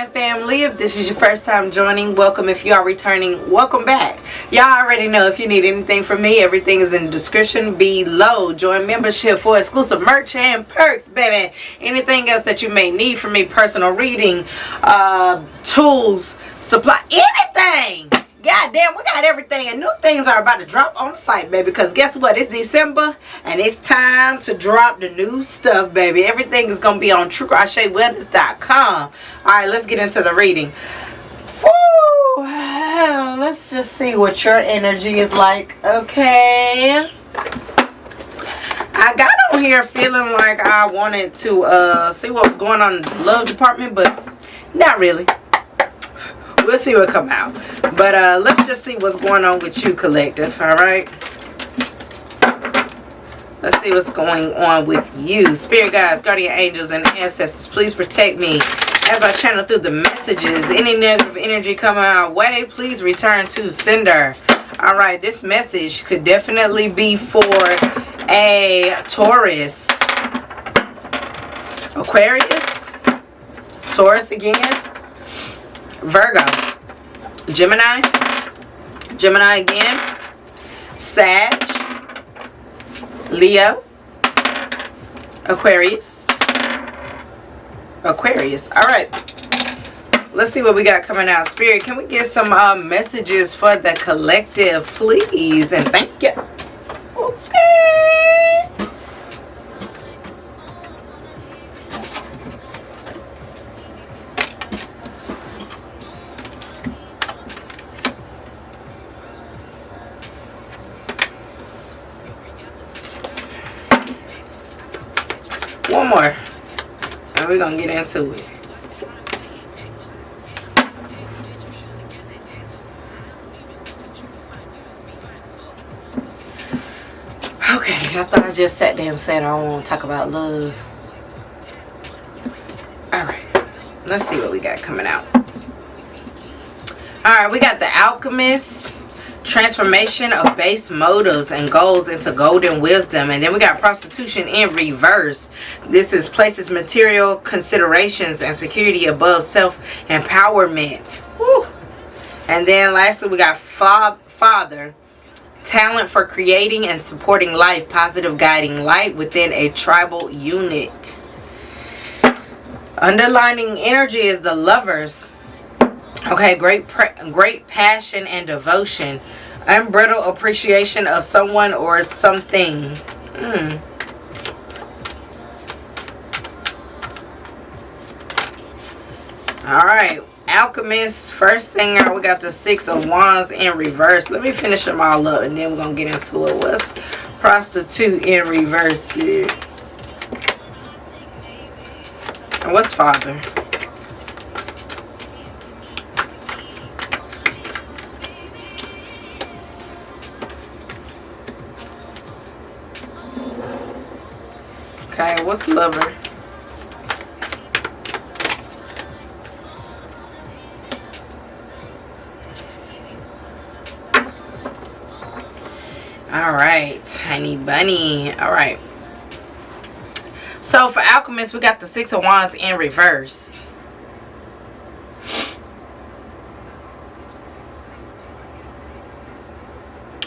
family. If this is your first time joining, welcome. If you are returning, welcome back. Y'all already know if you need anything from me, everything is in the description below. Join membership for exclusive merch and perks, baby. Anything else that you may need from me, personal reading, tools, supply, anything. God damn, we got everything, and new things are about to drop on the site, baby, because guess what? It's December, and it's time to drop the new stuff, baby. Everything is going to be on 𝓓𝓸𝓷𝓪𝓽𝓮𝓬𝓲. Alright, let's get into the reading. Woo! Let's just see what your energy is like, okay? I got on here feeling like I wanted to see what was going on in the love department, but not really. We'll see what come out. But let's just see what's going on with you, collective. Alright. Let's see what's going on with you. Spirit guides, guardian angels, and ancestors, please protect me as I channel through the messages. Any negative energy coming our way, please return to sender. Alright, this message could definitely be for a Taurus, Aquarius, Taurus again, Virgo, Gemini again, Sag, Leo, Aquarius. All right, let's see what we got coming out. Spirit, can we get some messages for the collective, please? And thank you. Okay. One more, and we're gonna get into it. Okay, I thought I just sat there and said I don't want to talk about love. Alright, let's see what we got coming out. Alright, we got the Alchemist. Transformation of base motives and goals into golden wisdom. And then we got prostitution in reverse. This is places material considerations and security above self-empowerment. Woo. And then lastly we got father, talent for creating and supporting life, positive guiding light within a tribal unit. Underlining energy is the lovers. Okay, great passion and devotion. Unbridled appreciation of someone or something. Alright, Alchemist. First thing out, we got the Six of Wands in reverse. Let me finish them all up and then we're going to get into it. What's prostitute in reverse, Spirit? And what's father? Okay, what's lover? Alright, honey bunny. Alright. So for Alchemist, we got the Six of Wands in reverse.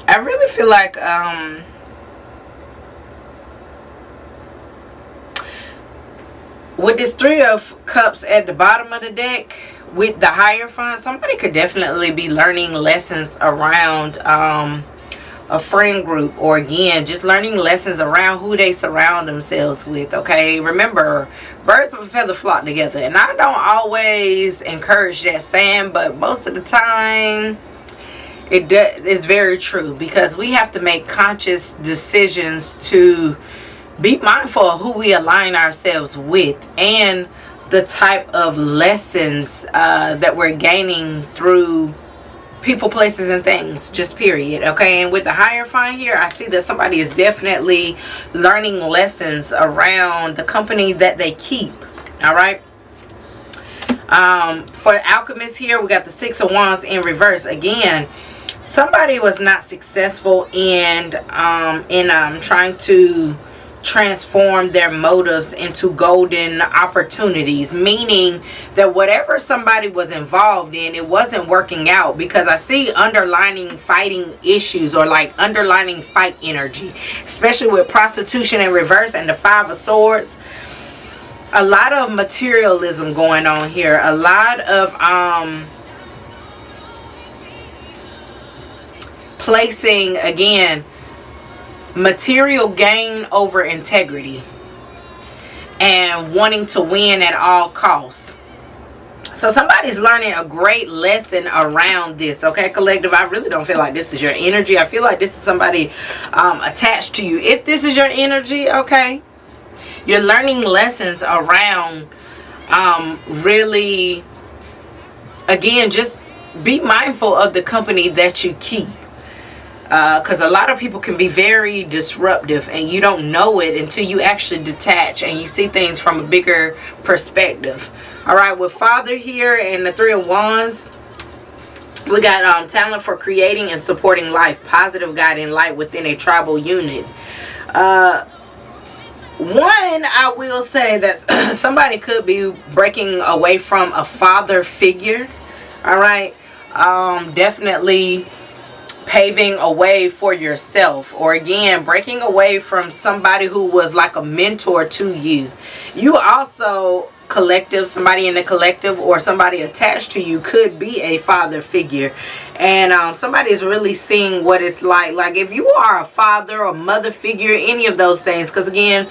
I really feel like with this Three of Cups at the bottom of the deck with the Hierophant, somebody could definitely be learning lessons around a friend group, or again just learning lessons around who they surround themselves with. Okay, remember, birds of a feather flock together, and I don't always encourage that saying, but most of the time it is very true, because we have to make conscious decisions to be mindful of who we align ourselves with and the type of lessons that we're gaining through people, places, and things, just period. Okay, and with the Hierophant here, I see that somebody is definitely learning lessons around the company that they keep. All right. For Alchemist here, we got the Six of Wands in reverse. Again, somebody was not successful in trying to transform their motives into golden opportunities, meaning that whatever somebody was involved in, it wasn't working out, because I see underlining fighting issues, or like underlining fight energy, especially with prostitution in reverse and the 5 of Swords. A lot of materialism going on here, a lot of placing, again, material gain over integrity and wanting to win at all costs. So somebody's learning a great lesson around this, okay, collective? I really don't feel like this is your energy. I feel like this is somebody attached to you. If this is your energy, okay, you're learning lessons around really, again, just be mindful of the company that you keep. Because a lot of people can be very disruptive, and you don't know it until you actually detach and you see things from a bigger perspective. All right, with Father here and the 3 of Wands, we got talent for creating and supporting life, positive guiding light within a tribal unit. One, I will say that somebody could be breaking away from a father figure. All right, definitely paving a way for yourself, or again, breaking away from somebody who was like a mentor to you. You also, collective, somebody in the collective or somebody attached to you could be a father figure, and somebody is really seeing what it's like if you are a father or mother figure, any of those things, because again,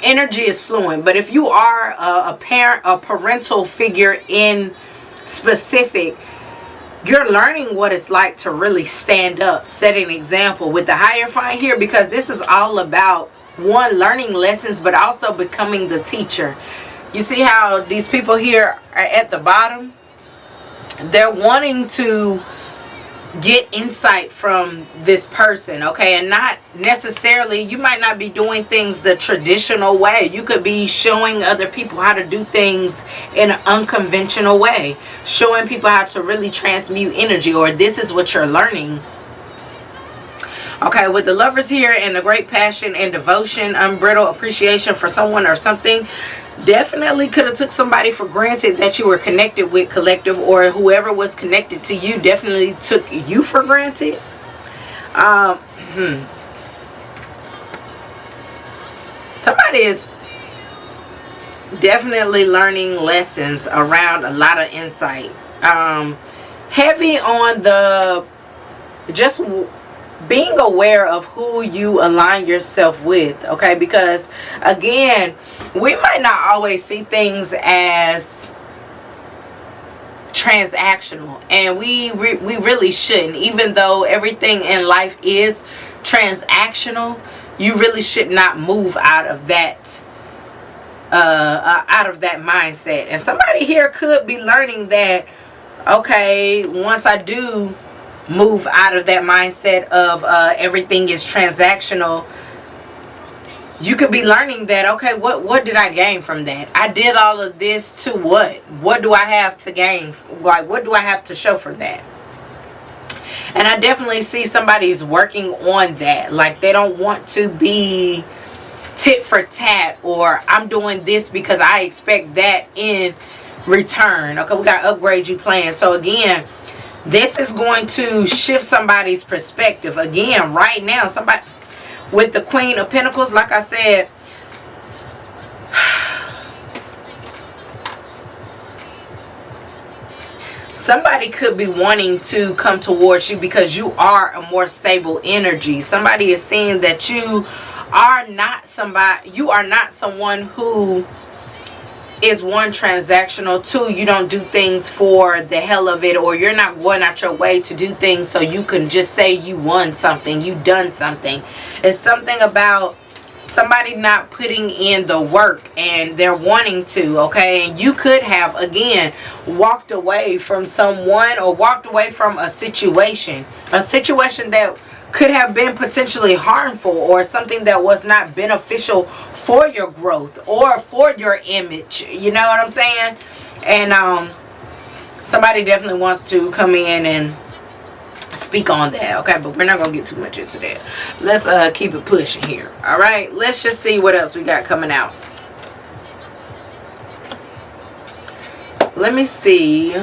energy is fluent. But if you are a parent, a parental figure in specific, you're learning what it's like to really stand up, set an example with the Hierophant here, because this is all about, one, learning lessons, but also becoming the teacher. You see how these people here are at the bottom? They're wanting to get insight from this person, okay, and not necessarily, you might not be doing things the traditional way. You could be showing other people how to do things in an unconventional way, showing people how to really transmute energy, or this is what you're learning. Okay, with the Lovers here and the great passion and devotion, unbridled appreciation for someone or something, definitely could have took somebody for granted that you were connected with, collective, or whoever was connected to you definitely took you for granted. Somebody is definitely learning lessons around a lot of insight. Heavy on the just being aware of who you align yourself with, okay, because again, we might not always see things as transactional, and we really shouldn't. Even though everything in life is transactional, you really should not move out of that mindset. And somebody here could be learning that, okay, once I do move out of that mindset of everything is transactional, you could be learning that, okay, what did I gain from that? I did all of this to what? What do I have to gain? Like, what do I have to show for that? And I definitely see somebody's working on that. Like, they don't want to be tit for tat, or I'm doing this because I expect that in return. Okay, we got upgrade you plan. So again, this is going to shift somebody's perspective. Again, right now, somebody with the Queen of Pentacles, like I said, somebody could be wanting to come towards you because you are a more stable energy. Somebody is seeing that you are not someone who is, one, transactional, two, you don't do things for the hell of it, or you're not going out your way to do things so you can just say you won something, you done something. It's something about somebody not putting in the work, and they're wanting to, okay? And you could have, again, walked away from someone, or walked away from a situation that could have been potentially harmful, or something that was not beneficial for your growth or for your image. You know what I'm saying? And somebody definitely wants to come in and speak on that, okay? But we're not gonna get too much into that. Let's keep it pushing here. All right, let's just see what else we got coming out. Let me see.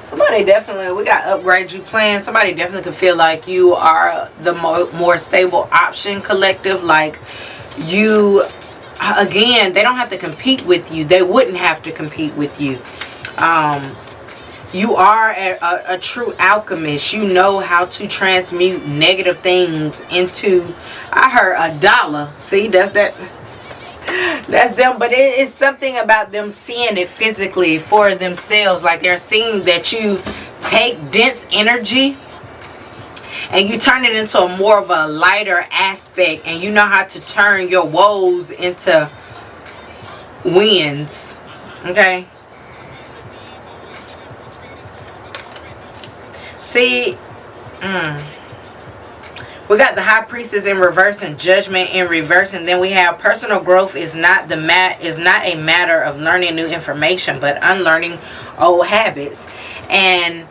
Somebody definitely, we got upgrade you plan. Somebody definitely could feel like you are the more stable option collective. Like you, again, they don't have to compete with you. They wouldn't have to compete with you. You are a true alchemist. You know how to transmute negative things into, I heard $1. See, that's them. But it is something about them seeing it physically for themselves. Like they're seeing that you take dense energy and you turn it into a more of a lighter aspect, and you know how to turn your woes into wins. Okay. See, we got the High Priestess in reverse and Judgment in reverse, and then we have personal growth is not a matter of learning new information, but unlearning old habits. And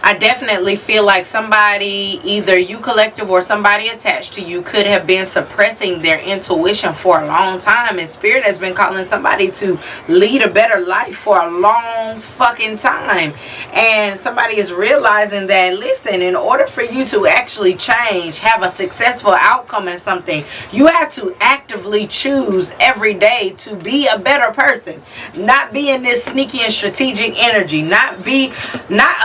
I definitely feel like somebody, either you collective or somebody attached to you, could have been suppressing their intuition for a long time, and Spirit has been calling somebody to lead a better life for a long fucking time. And somebody is realizing that, listen, in order for you to actually change, have a successful outcome in something, you have to actively choose every day to be a better person, not be in this sneaky and strategic energy, not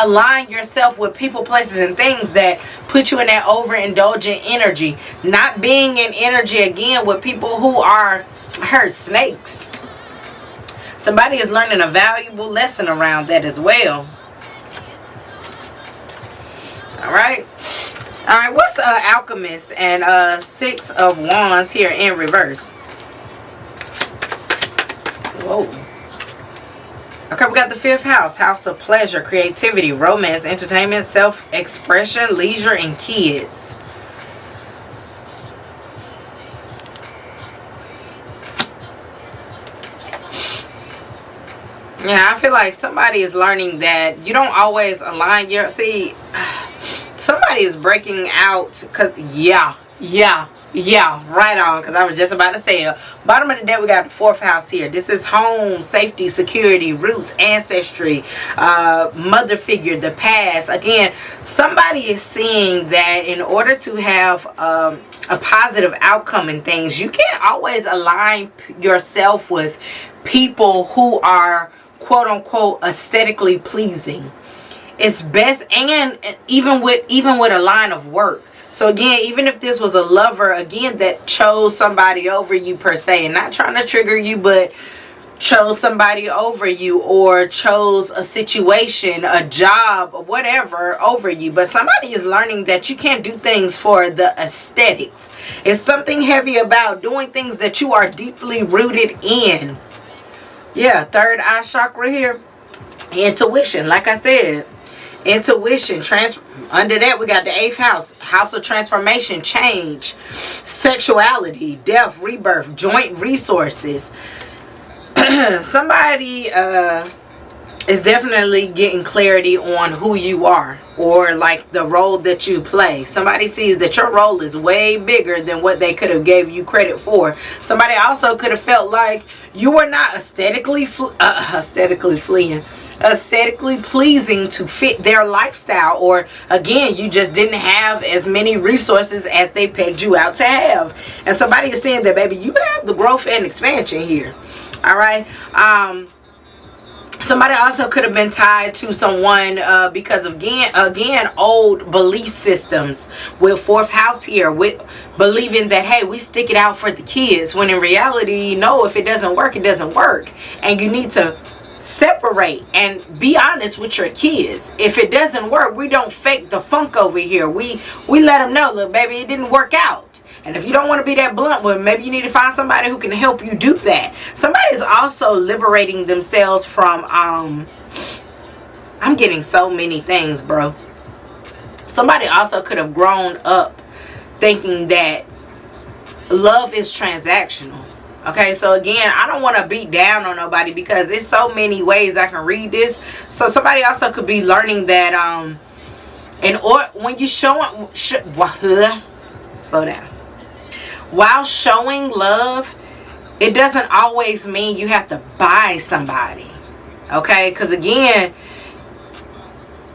align yourself with people, places, and things that put you in that overindulgent energy, not being in energy again with people who are snakes. Somebody is learning a valuable lesson around that as well. All right, what's Alchemist and 6 of Wands here in reverse? Whoa. Okay, we got the 5th house, house of pleasure, creativity, romance, entertainment, self-expression, leisure, and kids. Yeah, I feel like somebody is learning that you don't always align your... See, somebody is breaking out because, yeah, right on, because I was just about to say it. Bottom of the deck, we got the 4th house here. This is home, safety, security, roots, ancestry, mother figure, the past. Again, somebody is seeing that in order to have a positive outcome in things, you can't always align yourself with people who are quote unquote aesthetically pleasing. It's best, and even with a line of work. So again, even if this was a lover, again, that chose somebody over you per se, and not trying to trigger you, but chose somebody over you, or chose a situation, a job, or whatever over you. But somebody is learning that you can't do things for the aesthetics. It's something heavy about doing things that you are deeply rooted in. Yeah, 3rd eye chakra here. Intuition, like I said. Intuition, under that we got the 8th house, house of transformation, change, sexuality, death, rebirth, joint resources. Somebody is definitely getting clarity on who you are, or like the role that you play. Somebody sees that your role is way bigger than what they could have gave you credit for. Somebody also could have felt like you were not aesthetically pleasing to fit their lifestyle, or again, you just didn't have as many resources as they pegged you out to have. And somebody is saying that, baby, you have the growth and expansion here. All right. Somebody also could have been tied to someone because of, again, old belief systems with 4th house here, with believing that, hey, we stick it out for the kids, when in reality, no, if it doesn't work, it doesn't work. And you need to separate and be honest with your kids. If it doesn't work, we don't fake the funk over here. We let them know, look, baby, it didn't work out. And if you don't want to be that blunt, well, maybe you need to find somebody who can help you do that. Somebody's also liberating themselves from, I'm getting so many things, bro. Somebody also could have grown up thinking that love is transactional. Okay, so again, I don't want to beat down on nobody because there's so many ways I can read this. So somebody also could be learning that when you slow down. While showing love, it doesn't always mean you have to buy somebody. Okay, because again,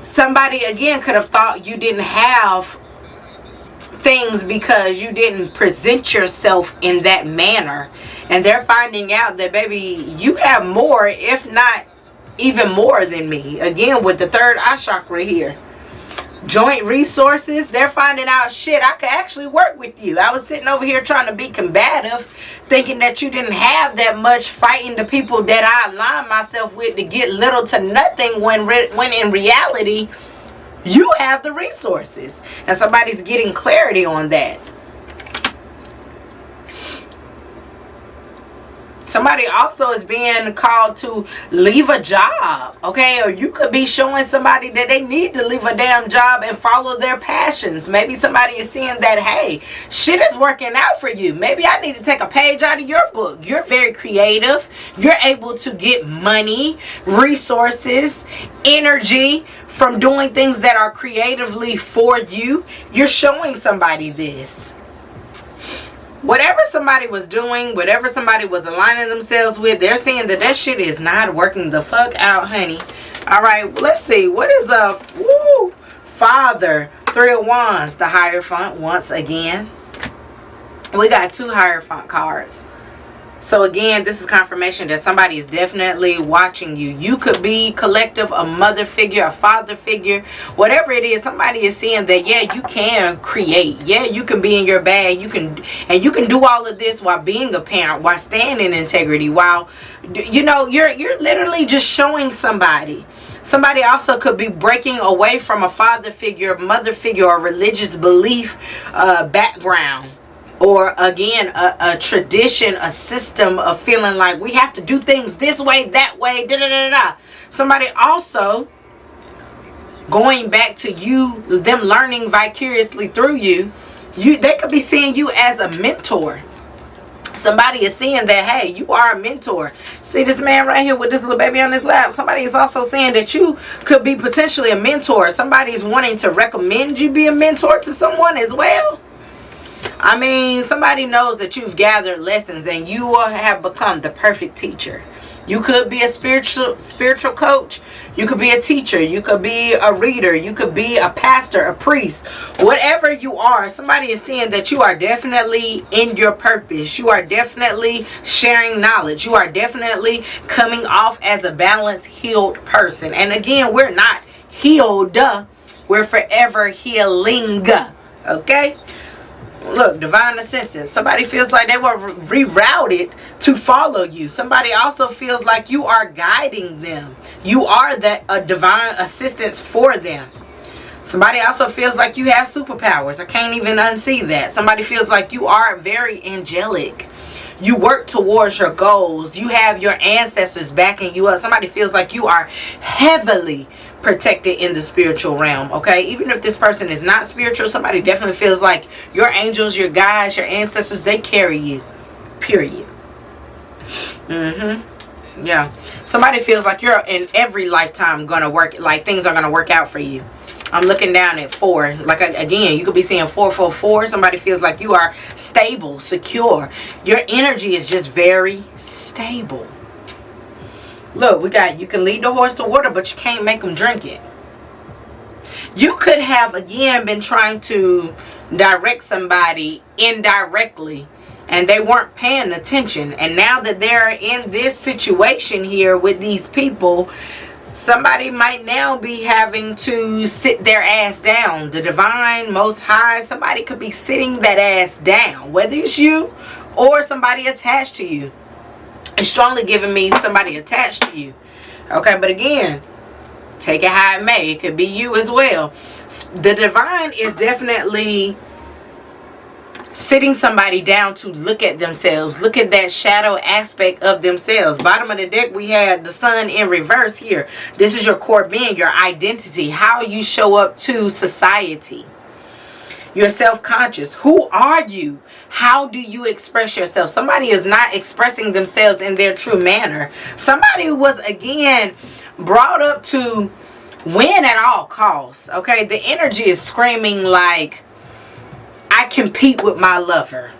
somebody again could have thought you didn't have things because you didn't present yourself in that manner, and they're finding out that, baby, you have more, if not even more than me. Again, with the third eye chakra here, joint resources, they're finding out, shit, I could actually work with you. I was sitting over here trying to be combative, thinking that you didn't have that much, fighting the people that I align myself with to get little to nothing, when in reality you have the resources, and somebody's getting clarity on that. Somebody also is being called to leave a job, okay? Or you could be showing somebody that they need to leave a damn job and follow their passions. Maybe somebody is seeing that, hey, shit is working out for you. Maybe I need to take a page out of your book. You're very creative. You're able to get money, resources, energy from doing things that are creatively for you. You're showing somebody this. Whatever somebody was doing, whatever somebody was aligning themselves with, they're saying that that shit is not working the fuck out, honey. All right, let's see. What is Father, Three of Wands, the Hierophant once again. We got 2 Hierophant cards. So again, this is confirmation that somebody is definitely watching you. You could be collective, a mother figure, a father figure, whatever it is. Somebody is seeing that, yeah, you can create. Yeah, you can be in your bag. You can do all of this while being a parent, while staying in integrity, while, you know, you're literally just showing somebody. Somebody also could be breaking away from a father figure, mother figure, or religious belief background. Or again, a tradition, a system of feeling like we have to do things this way, that way, da-da-da-da. Somebody also going back to you, them learning vicariously through you. They could be seeing you as a mentor. Somebody is seeing that, hey, you are a mentor. See this man right here with this little baby on his lap? Somebody is also saying that you could be potentially a mentor. Somebody's wanting to recommend you be a mentor to someone as well. I mean, somebody knows that you've gathered lessons and you have become the perfect teacher. You could be a spiritual coach. You could be a teacher. You could be a reader. You could be a pastor, a priest. Whatever you are, somebody is saying that you are definitely in your purpose. You are definitely sharing knowledge. You are definitely coming off as a balanced, healed person. And again, we're not healed. We're forever healing. Okay? Look, divine assistance. Somebody feels like they were rerouted to follow you. Somebody also feels like you are guiding them. You are that divine assistance for them. Somebody also feels like you have superpowers. I can't even unsee that. Somebody feels like you are very angelic. You work towards your goals. You have your ancestors backing you up. Somebody feels like you are heavily protected in the spiritual realm. Okay, even if this person is not spiritual, somebody definitely feels like your angels, your guides, your ancestors, they carry you, period. Yeah, somebody feels like you're in every lifetime gonna work, like things are gonna work out for you. I'm looking down at 4. Like, again, you could be seeing 444. Somebody feels like you are stable, secure. Your energy is just very stable. Look, we got, you can lead the horse to water, but you can't make them drink it. You could have, again, been trying to direct somebody indirectly, and they weren't paying attention. And now that they're in this situation here with these people, somebody might now be having to sit their ass down. The divine, most high, somebody could be sitting that ass down, whether it's you or somebody attached to you. It's strongly giving me somebody attached to you. Okay, but again, take it how it may. It could be you as well. The divine is definitely sitting somebody down to look at themselves. Look at that shadow aspect of themselves. Bottom of the deck, we had the sun in reverse here. This is your core being, your identity, how you show up to society. You're self-conscious. Who are you? how do you express yourself? Somebody is not expressing themselves in their true manner. Somebody was, again, brought up to win at all costs. Okay, the energy is screaming like, I compete with my lover,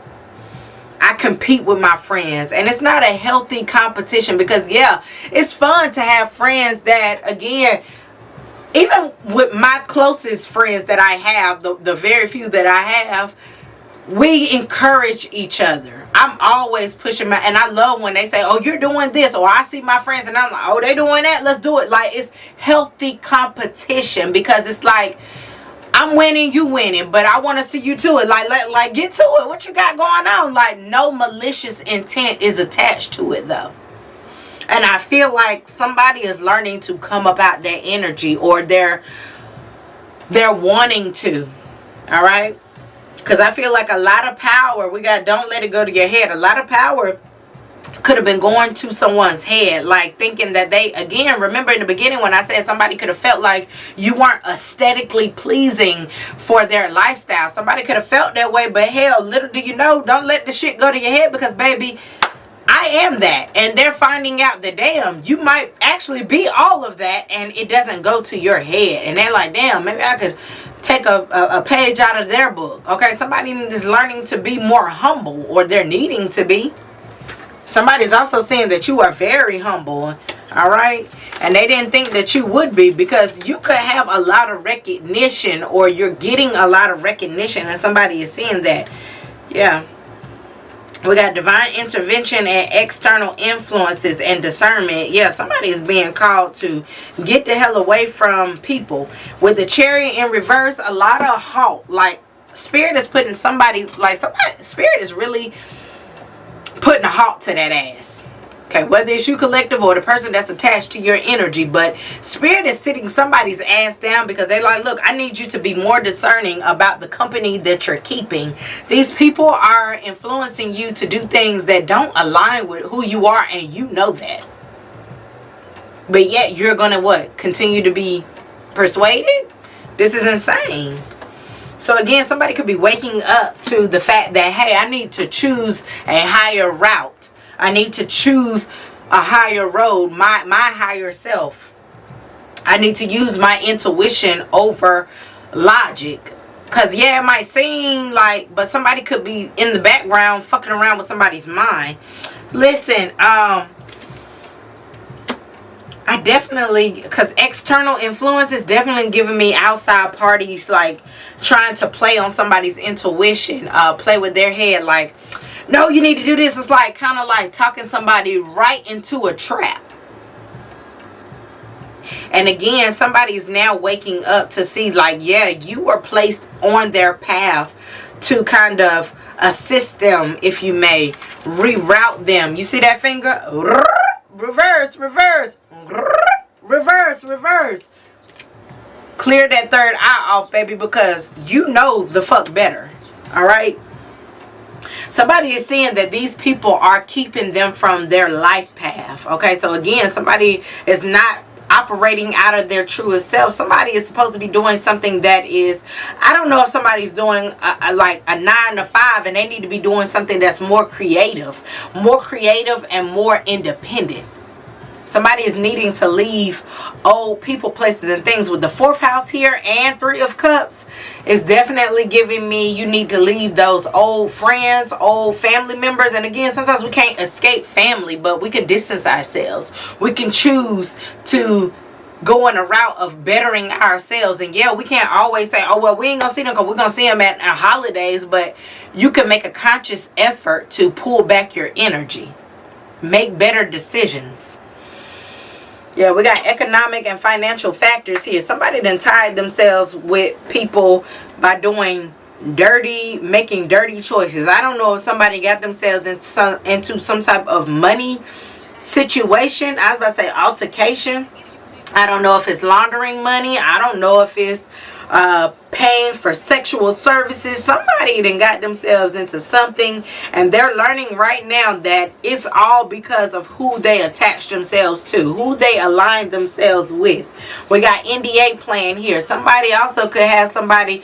I compete with my friends. And it's not a healthy competition, because yeah, it's fun to have friends that, again, even with my closest friends that I have, the very few that I have, we encourage each other. I'm always pushing my, and I love when they say, oh, you're doing this, or I see my friends and I'm like, oh, they doing that, let's do it. Like, it's healthy competition, because it's like, I'm winning, you winning, but I want to see you to it. Like, get to it. What you got going on? Like, no malicious intent is attached to it, though. And I feel like somebody is learning to come up out that energy, or they're wanting to. All right? Because I feel like a lot of power, we got, don't let it go to your head. A lot of power could have been going to someone's head, like thinking that they, again, remember in the beginning when I said somebody could have felt like you weren't aesthetically pleasing for their lifestyle. Somebody could have felt that way, but hell, little do you know, don't let the shit go to your head, because baby, I am that. And they're finding out that, damn, you might actually be all of that, and it doesn't go to your head. And they're like, damn, maybe I could take a page out of their book. Okay, somebody is learning to be more humble, or they're needing to be. Somebody's also saying that you are very humble, all right? And they didn't think that you would be, because you could have a lot of recognition, or you're getting a lot of recognition, and somebody is seeing that. Yeah. We got divine intervention and external influences and discernment. Yeah, somebody is being called to get the hell away from people. With the Chariot in reverse, a lot of halt. Like, Spirit is putting somebody, Spirit is really putting a halt to that ass. Okay, whether it's you collective or the person that's attached to your energy, but Spirit is sitting somebody's ass down, because they're like, look, I need you to be more discerning about the company that you're keeping. These people are influencing you to do things that don't align with who you are, and you know that. But yet you're gonna what? Continue to be persuaded? This is insane. So again, somebody could be waking up to the fact that, hey, I need to choose a higher route. I need to choose a higher road, my higher self. I need to use my intuition over logic. Because, yeah, it might seem like, but somebody could be in the background fucking around with somebody's mind. Listen, I definitely, because external influence is definitely giving me outside parties, like trying to play on somebody's intuition, play with their head, like, no, you need to do this. It's like kind of like talking somebody right into a trap. And again, somebody's now waking up to see, like, yeah, you were placed on their path to kind of assist them, if you may, reroute them. You see that finger? Reverse, reverse, reverse, reverse. Clear that third eye off, baby, because you know the fuck better. All right? Somebody is saying that these people are keeping them from their life path. Okay, so again, somebody is not operating out of their truest self. Somebody is supposed to be doing something that is, I don't know if somebody's doing like a 9 to 5, and they need to be doing something that's more creative and more independent. Somebody is needing to leave old people, places, and things. With the 4th house here and 3 of Cups, it's definitely giving me you need to leave those old friends, old family members. And again, sometimes we can't escape family, but we can distance ourselves. We can choose to go in a route of bettering ourselves. And yeah, we can't always say, oh, well, we ain't gonna see them because we're gonna see them at our holidays. But you can make a conscious effort to pull back your energy. Make better decisions. Yeah, we got economic and financial factors here. Somebody done tied themselves with people by making dirty choices. I don't know if somebody got themselves into some type of money situation. I was about to say altercation. I don't know if it's laundering money. I don't know if it's paying for sexual services. Somebody then got themselves into something, and they're learning right now that it's all because of who they attach themselves to, who they align themselves with. We got NDA playing here. Somebody also could have somebody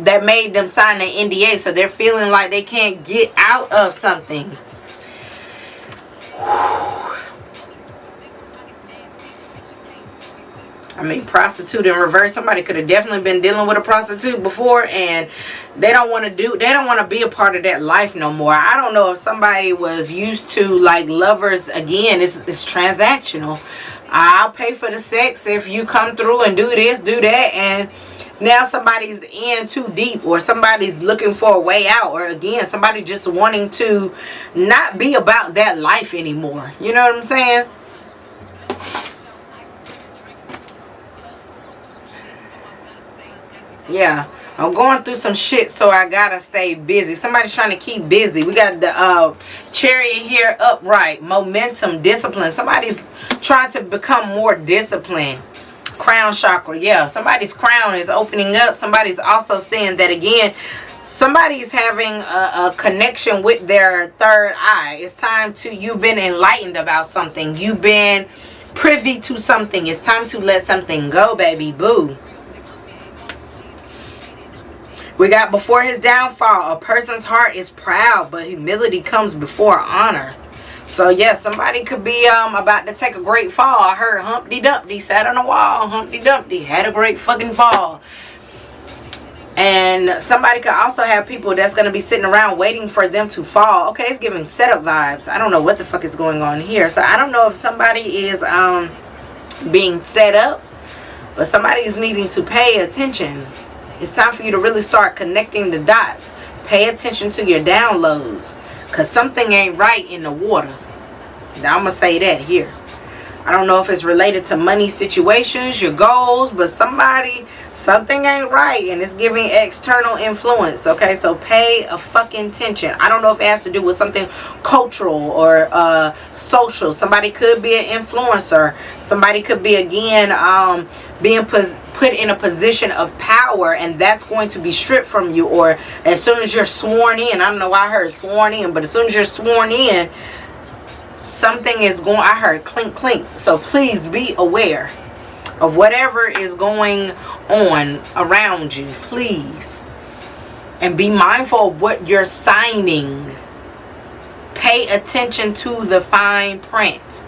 that made them sign an NDA. So they're feeling like they can't get out of something. I mean, prostitute in reverse. Somebody could have definitely been dealing with a prostitute before, and they don't want to be a part of that life no more. I don't know if somebody was used to like lovers again. It's transactional. I'll pay for the sex if you come through and do this, do that, and now somebody's in too deep, or somebody's looking for a way out, or again, somebody just wanting to not be about that life anymore. You know what I'm saying? Yeah, I'm going through some shit, so I gotta stay busy. Somebody's trying to keep busy. We got the chariot here, upright, momentum, discipline. Somebody's trying to become more disciplined. Crown chakra, yeah, somebody's crown is opening up. Somebody's also saying that again, somebody's having a connection with their third eye. It's time to, you've been enlightened about something, you've been privy to something. It's time to let something go, baby boo. We got before his downfall, a person's heart is proud, but humility comes before honor. So yeah, somebody could be about to take a great fall. I heard Humpty Dumpty sat on the wall. Humpty Dumpty had a great fucking fall. And somebody could also have people that's going to be sitting around waiting for them to fall. Okay, it's giving setup vibes. I don't know what the fuck is going on here. So I don't know if somebody is being set up, but somebody is needing to pay attention. It's time for you to really start connecting the dots. Pay attention to your downloads, because something ain't right in the water. Now, I'm going to say that here. I don't know if it's related to money situations, your goals, but something ain't right, and it's giving external influence. Okay, so pay a fucking attention. I don't know if it has to do with something cultural or social. Somebody could be an influencer. Somebody could be, again, being put in a position of power, and that's going to be stripped from you. Or as soon as you're sworn in, I don't know why I heard sworn in, but as soon as you're sworn in, something is going, I heard clink clink. So please be aware of whatever is going on around you, please, and be mindful of what you're signing. Pay attention to the fine print.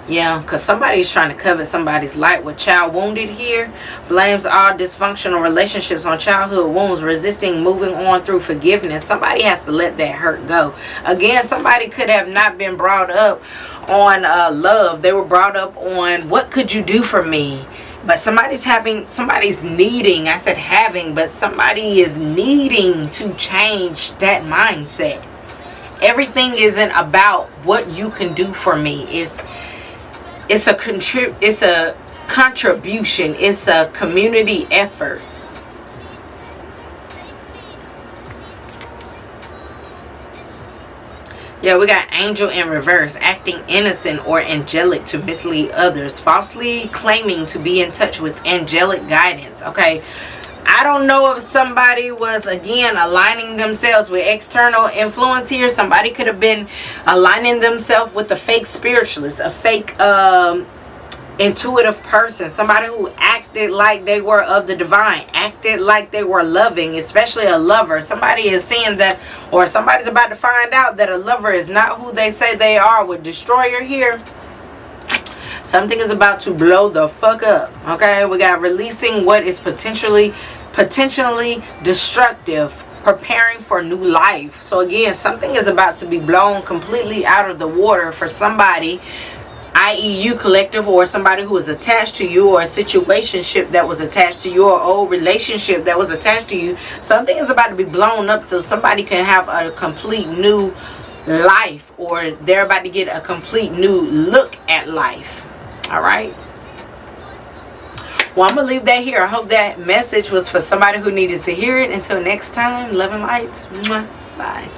Yeah, because somebody's trying to covet somebody's light with child wounded here. Blames all dysfunctional relationships on childhood wounds, resisting moving on through forgiveness. Somebody has to let that hurt go. Again, somebody could have not been brought up on love. They were brought up on, what could you do for me? But somebody's needing, I said having, but somebody is needing to change that mindset. Everything isn't about what you can do for me. It's a contribution. It's a community effort. Yeah, we got angel in reverse, acting innocent or angelic to mislead others, falsely claiming to be in touch with angelic guidance. Okay, I don't know if somebody was, again, aligning themselves with external influence here. Somebody could have been aligning themselves with a fake spiritualist, a fake intuitive person, somebody who acted like they were of the divine, acted like they were loving, especially a lover. Somebody is saying that, or somebody's about to find out that a lover is not who they say they are. With destroyer here, something is about to blow the fuck up. Okay, we got releasing what is potentially destructive, preparing for new life. So again, something is about to be blown completely out of the water for somebody, i.e. you collective, or somebody who is attached to you, or a situationship that was attached to you, or old relationship that was attached to you. Something is about to be blown up so somebody can have a complete new life, or they're about to get a complete new look at life. All right, well, I'm gonna leave that here. I hope that message was for somebody who needed to hear it. Until next time, love and light. Bye.